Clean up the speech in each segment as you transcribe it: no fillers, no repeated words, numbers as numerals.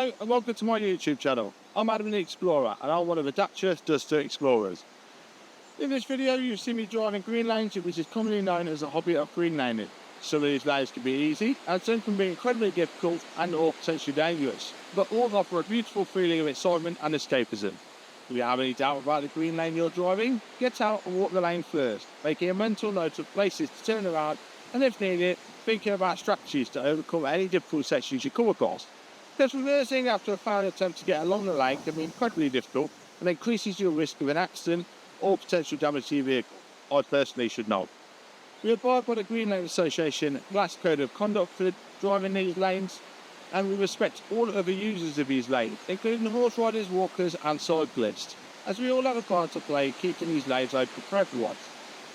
Hello and welcome to my YouTube channel. I'm Adam the Explorer and I'm one of the Dacia Duster Explorers. In this video you'll see me driving green lanes, which is commonly known as a hobby of green laning. Some of these lanes can be easy and some can be incredibly difficult and or potentially dangerous, but all offer a beautiful feeling of excitement and escapism. If you have any doubt about the green lane you're driving, get out and walk the lane first, making a mental note of places to turn around and if needed, thinking about strategies to overcome any difficult sections you come across. Because reversing after a failed attempt to get along the lane can be incredibly difficult and increases your risk of an accident or potential damage to your vehicle. I personally should know. We abide by the Green Lane Association Glass Code of Conduct for driving these lanes, and we respect all other users of these lanes, including horse riders, walkers and cyclists, as we all have a part to play keeping these lanes open for everyone.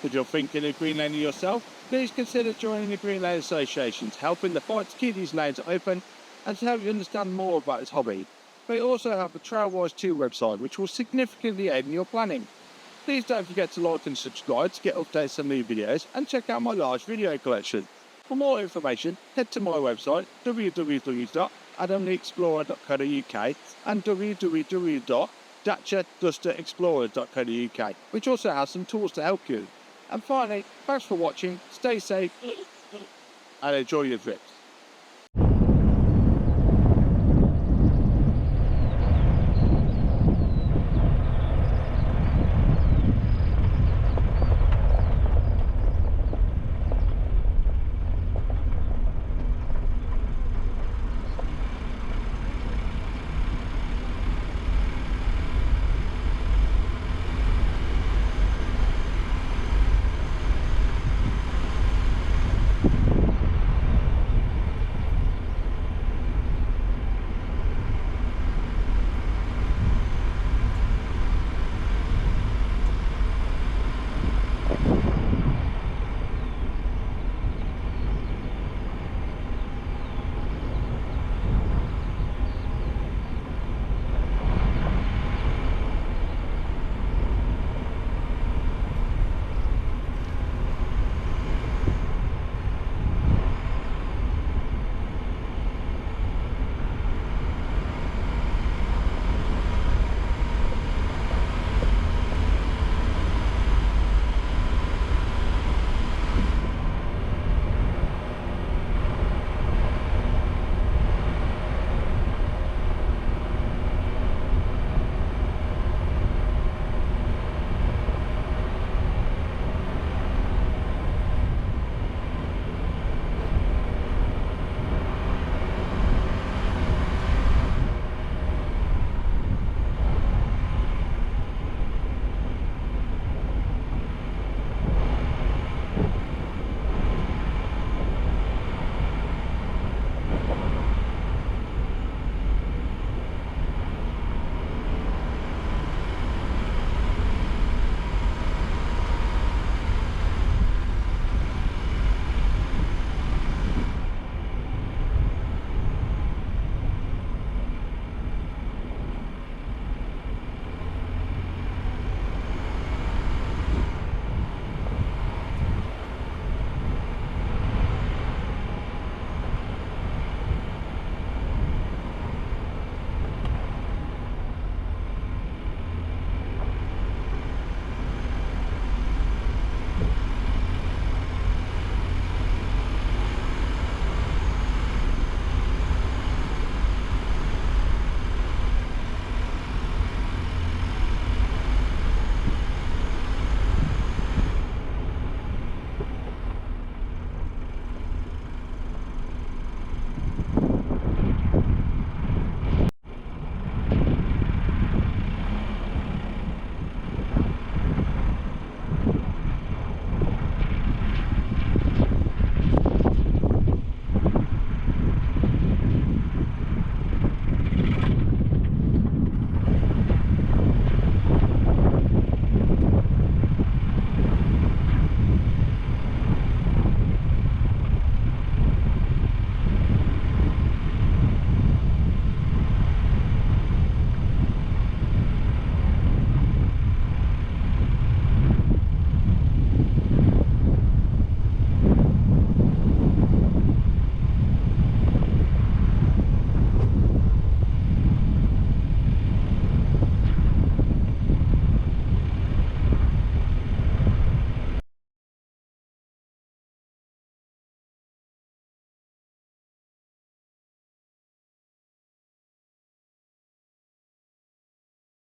If you're thinking of green laning yourself, please consider joining the Green Lane Association to help in the fight to keep these lanes open and to help you understand more about this hobby. We also have the Trailwise 2 website, which will significantly aid in your planning. Please don't forget to like and subscribe to get updates on new videos and check out my large video collection. For more information, head to my website www.adamtheexplorer.co.uk and www.daciadusterexplorer.co.uk, which also has some tools to help you. And finally, thanks for watching, stay safe and enjoy your trips.